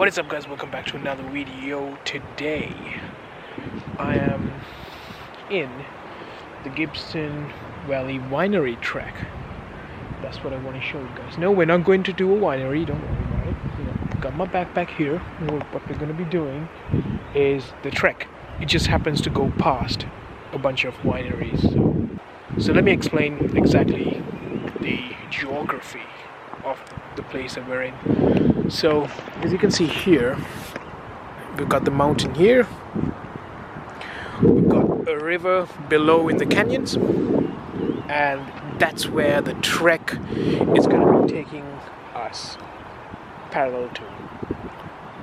What is up, guys? Welcome back to another video. Today I am in the Gibbston Valley Winery track. That's what I want to show you guys. No, we're not going to do a winery, don't worry about it. Got my backpack here. What we're going to be doing is the trek. It just happens to go past a bunch of wineries. So let me explain exactly the geography of the place that we're in. So as you can see here, we've got the mountain here, we've got a river below in the canyons, and that's where the trek is going to be taking us, parallel to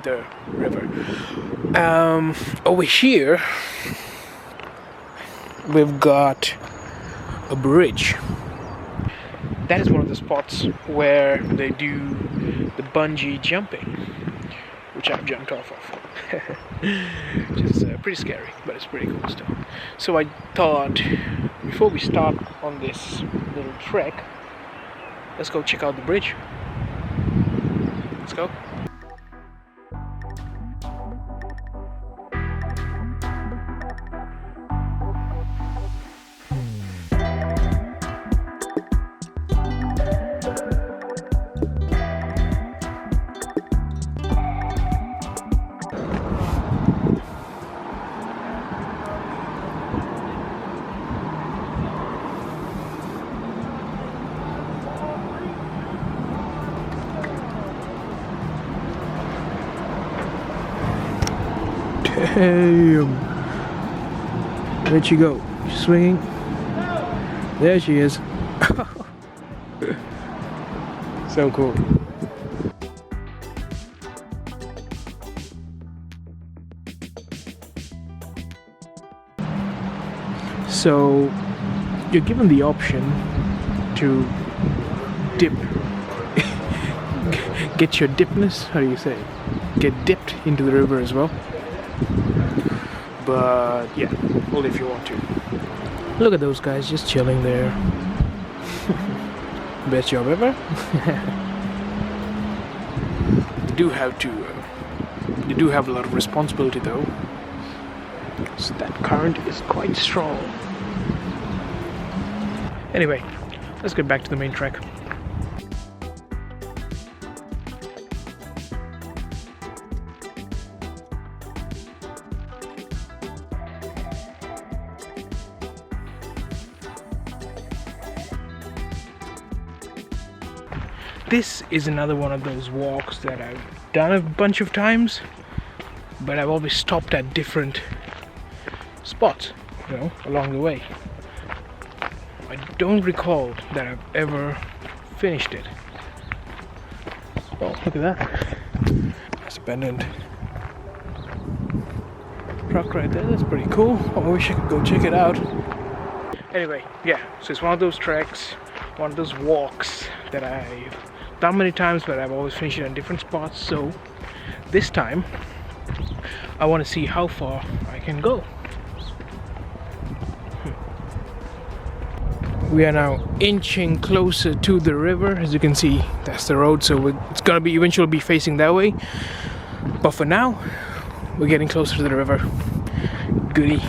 the river. Over here we've got a bridge. That is one of the spots where they do the bungee jumping, which I've jumped off of. Which is pretty scary, but it's pretty cool stuff. So I thought, before we start on this little trek, let's go check out the bridge. Let's go. Damn. Where'd she go? She's swinging. There she is. So cool. So you're given the option to dip. Get your dipness, how do you say it? Get dipped into the river as well. But yeah, only if you want to. Look at those guys just chilling there. Best job ever. They do have a lot of responsibility though. So that current is quite strong. Anyway, let's get back to the main track. This is another one of those walks that I've done a bunch of times, but I've always stopped at different spots, along the way. I don't recall that I've ever finished it. Oh, look at that. That's abandoned truck right there. That's pretty cool. I wish I could go check it out. Anyway, yeah, so it's one of those treks, one of those walks that I've done many times, but I've always finished it on different spots. So this time I want to see how far I can go. We are now inching closer to the river. As you can see, that's the road, so it's gonna be eventually be facing that way, but for now we're getting closer to the river. Goody.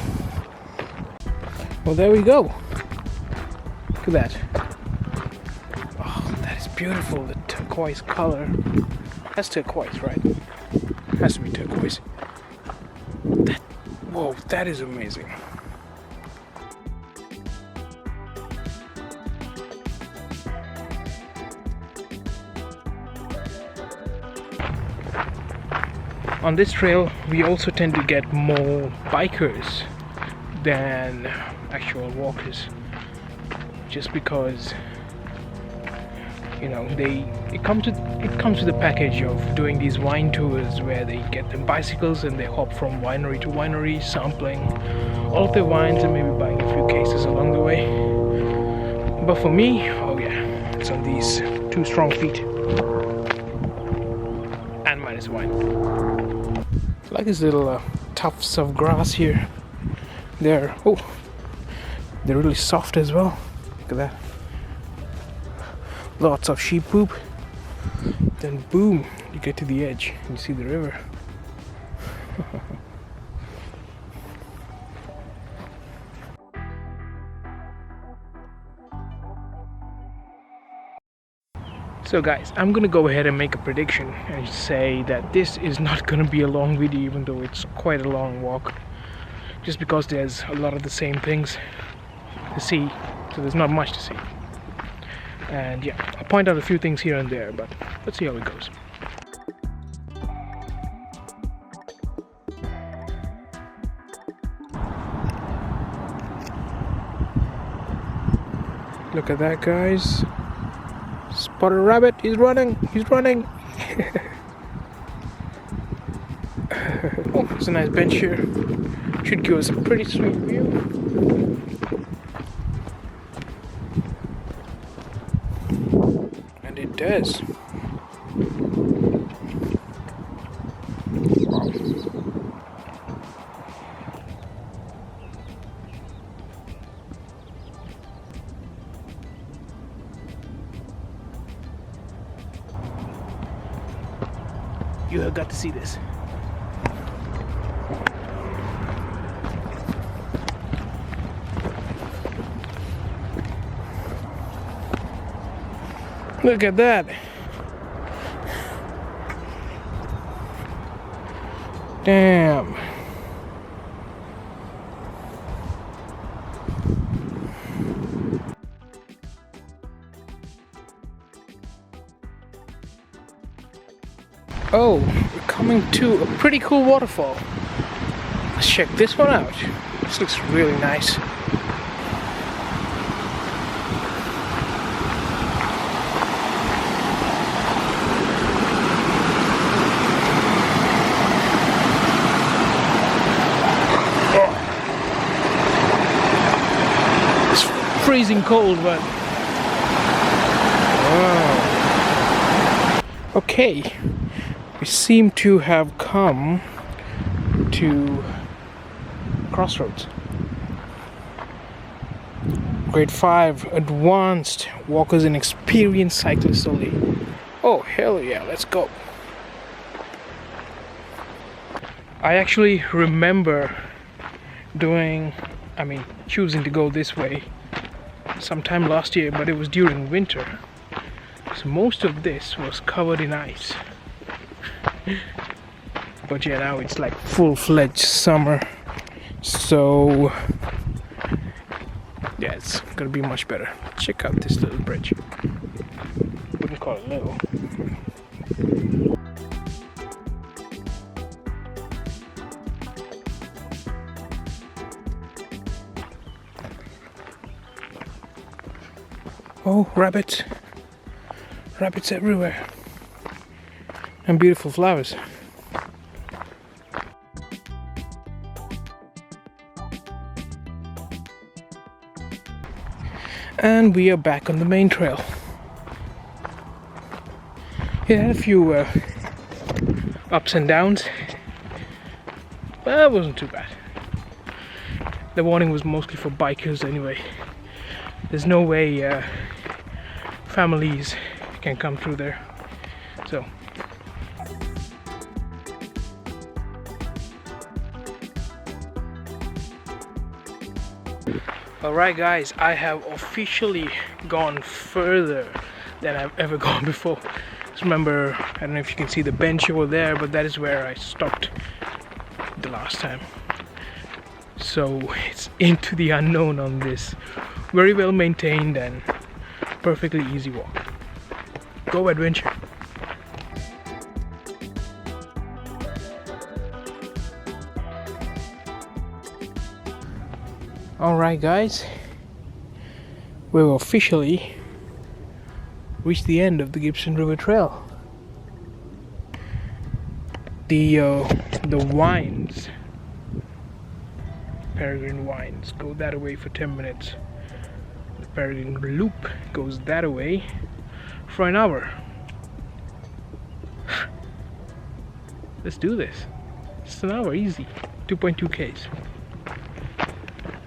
Well, there we go. Look at that. Beautiful, the turquoise color. That's turquoise, right? Has to be turquoise. Whoa, that is amazing. On this trail, we also tend to get more bikers than actual walkers, just because it comes with a package of doing these wine tours where they get them bicycles and they hop from winery to winery, sampling all of their wines and maybe buying a few cases along the way. But for me, oh yeah, it's on these two strong feet and minus wine. I like these little tufts of grass here. They're really soft as well. Look at that. Lots of sheep poop. Then boom, you get to the edge and you see the river. So guys, I'm gonna go ahead and make a prediction and say that this is not gonna be a long video, even though it's quite a long walk, just because there's a lot of the same things to see, so there's not much to see. And yeah, I'll point out a few things here and there, but let's see how it goes. Look at that, guys. Spotted a rabbit. He's running. He's running. Oh, there's a nice bench here. Should give us a pretty sweet view. And it does. You have got to see this. Look at that. Damn. Oh, we're coming to a pretty cool waterfall. Let's check this one out. This looks really nice. It's freezing cold, but wow. Okay. We seem to have come to crossroads. Grade 5 advanced walkers and experienced cyclists only. Oh hell yeah, let's go. I actually remember choosing to go this way sometime last year, but it was during winter. So most of this was covered in ice. But yeah, now it's like full-fledged summer, so yeah, it's gonna be much better. Check out this little bridge. Wouldn't call it little. Oh, rabbits. Rabbits everywhere. And beautiful flowers. And we are back on the main trail. It had a few ups and downs, but it wasn't too bad. The warning was mostly for bikers anyway. There's no way families can come through there. So alright guys, I have officially gone further than I've ever gone before. Just remember, I don't know if you can see the bench over there, but that is where I stopped the last time. So it's into the unknown on this very well maintained and perfectly easy walk. Go adventure! Alright guys, we've officially reached the end of the Gibbston River Trail. The wines, Peregrine wines, go that way for 10 minutes. The Peregrine loop goes that way for an hour. Let's do this. It's an hour, easy. 2.2 Ks.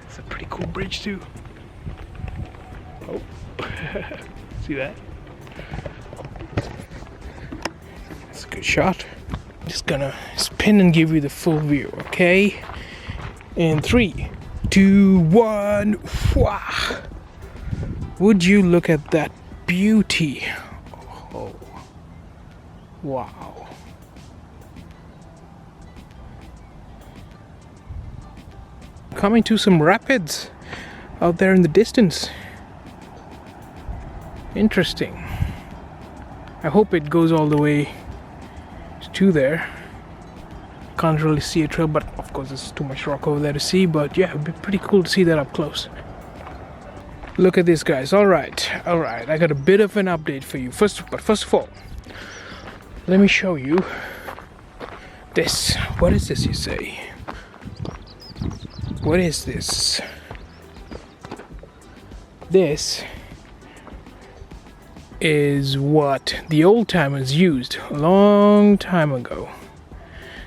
It's a pretty cool bridge too. Oh, see that? good shot. Just gonna spin and give you the full view, okay? In 3, 2, 1. Wow. Would you look at that beauty? Oh, wow. Coming to some rapids out there in the distance. Interesting. I hope it goes all the way to there. Can't really see a trail, but of course there's too much rock over there to see, but yeah, it'd be pretty cool to see that up close. Look at this, guys. All right, I got a bit of an update for you. First of all, let me show you this. What is this, you say? What is this? This is what the old timers used a long time ago.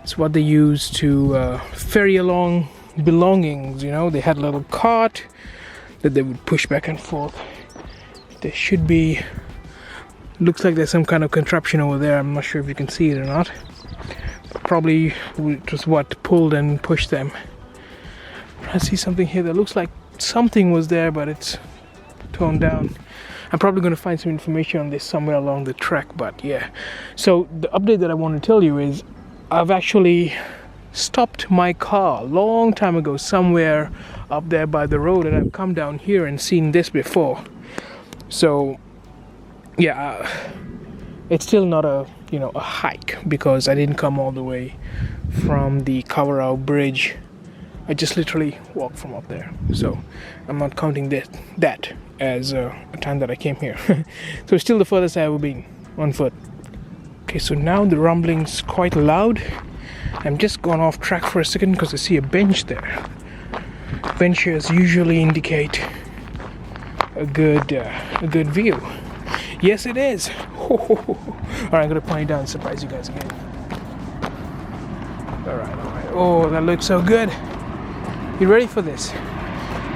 It's what they used to ferry along belongings, you know. They had a little cart that they would push back and forth. There should be, looks like there's some kind of contraption over there. I'm not sure if you can see it or not. Probably it was what pulled and pushed them. I see something here that looks like something was there, but it's toned down. I'm probably going to find some information on this somewhere along the track, but yeah. So the update that I want to tell you is I've actually stopped my car a long time ago somewhere up there by the road, and I've come down here and seen this before. So yeah, it's still not a hike because I didn't come all the way from the Kawarau bridge. I just literally walked from up there, so I'm not counting that as a time that I came here. So it's still the furthest I've ever been on foot. Okay, so now the rumbling's quite loud. I'm just gone off track for a second because I see a bench there. Benches usually indicate a good view. Yes, it is. Alright, I'm gonna point it down and surprise you guys again. Alright. Oh, that looks so good. You ready for this?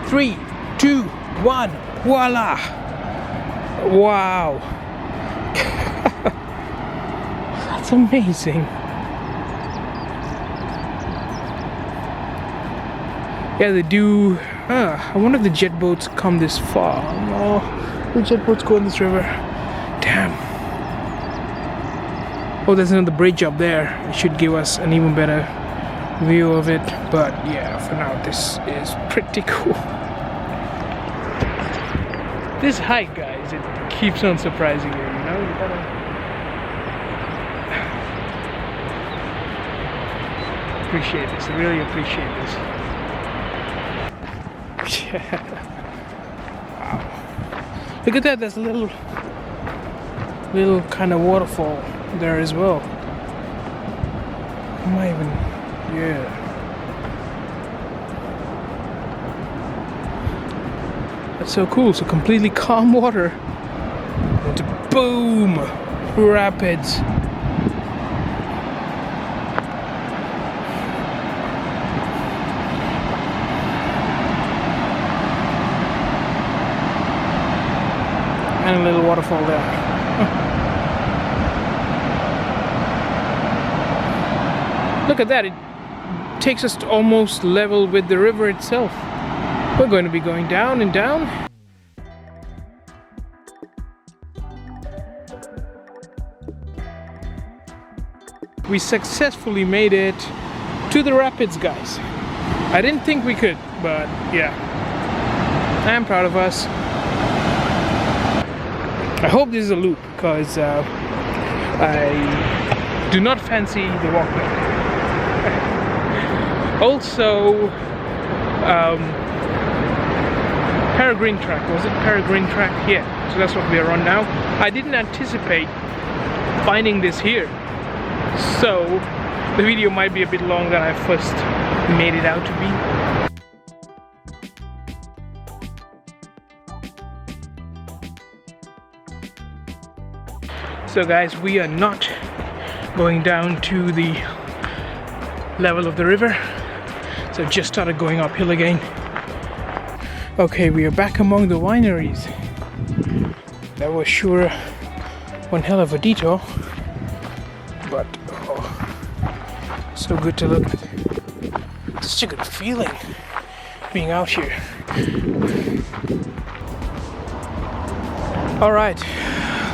3, 2, 1, voila! Wow. That's amazing. Yeah, they do. I wonder if the jet boats come this far. No, the jet boats go in this river. Damn. Oh, there's another bridge up there. It should give us an even better view of it. But yeah, for now, this is pretty cool. This hike, guys, it keeps on surprising you. You know, you gotta appreciate this. I really appreciate this. Wow. Look at that, there's a little kind of waterfall there as well. Am I even, yeah. That's so cool, so completely calm water. And boom! Rapids. And a little waterfall there. Look at that, it takes us to almost level with the river itself. We're going to be going down and down. We successfully made it to the rapids, guys. I didn't think we could, but yeah. I'm proud of us. I hope this is a loop, because I do not fancy the walkway. Also, Peregrine Track, was it Peregrine Track? Yeah, so that's what we are on now. I didn't anticipate finding this here, so the video might be a bit long than I first made it out to be. So guys, we are not going down to the level of the river, so just started going uphill again. Okay, we are back among the wineries. That was sure one hell of a detour, but oh, so good to look at. Such a good feeling being out here. Alright,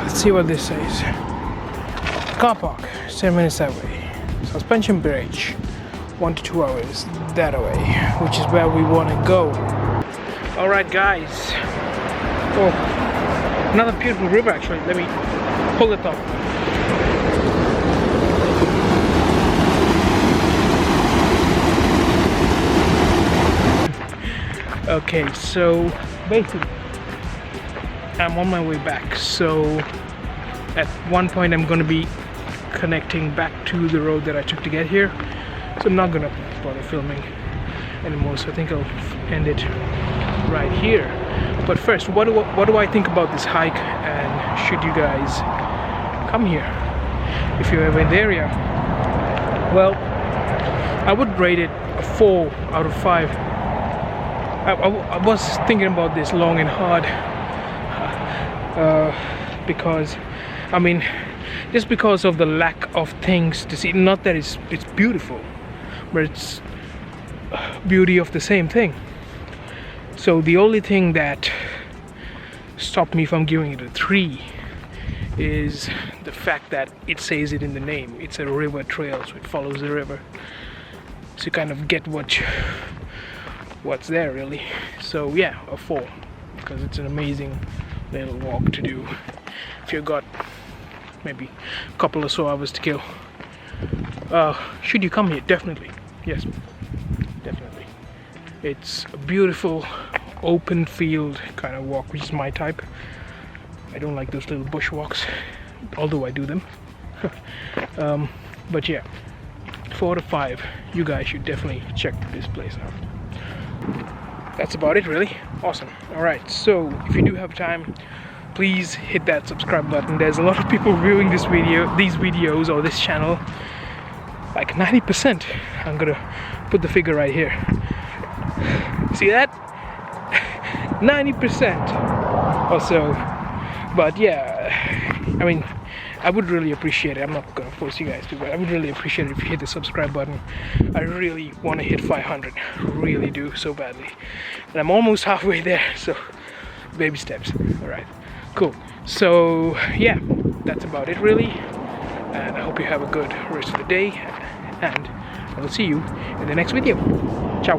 let's see what this says. Car park, 10 minutes that way. Suspension bridge, 1 to 2 hours that way, which is where we want to go. Alright guys, oh, another beautiful river actually. Let me pull it up. Okay, so basically I'm on my way back, so at one point I'm going to be connecting back to the road that I took to get here, so I'm not going to bother filming anymore, so I think I'll end it right here. But first, what do I think about this hike, and should you guys come here if you're ever in the area? Well, I would rate it a 4 out of 5. I was thinking about this long and hard because, I mean, just because of the lack of things to see. Not that it's beautiful, but it's beauty of the same thing. So the only thing that stopped me from giving it a 3 is the fact that it says it in the name. It's a river trail, so it follows the river. So you kind of get what's there really. So yeah, a 4, because it's an amazing little walk to do if you've got maybe a couple or so hours to kill. Should you come here? Definitely, yes, definitely. It's a beautiful open field kind of walk, which is my type. I don't like those little bush walks, although I do them. But yeah, 4 to 5. You guys should definitely check this place out. That's about it really. Awesome. Alright, so if you do have time, please hit that subscribe button. There's a lot of people viewing these videos or this channel, like 90%. I'm gonna put the figure right here. See that? 90% or so. But yeah, I mean, I would really appreciate it. I'm not gonna force you guys to, but I would really appreciate it if you hit the subscribe button. I really want to hit 500, really do, so badly. And I'm almost halfway there, so baby steps. Alright, cool. So yeah, that's about it really. And I hope you have a good rest of the day. And I will see you in the next video. Ciao.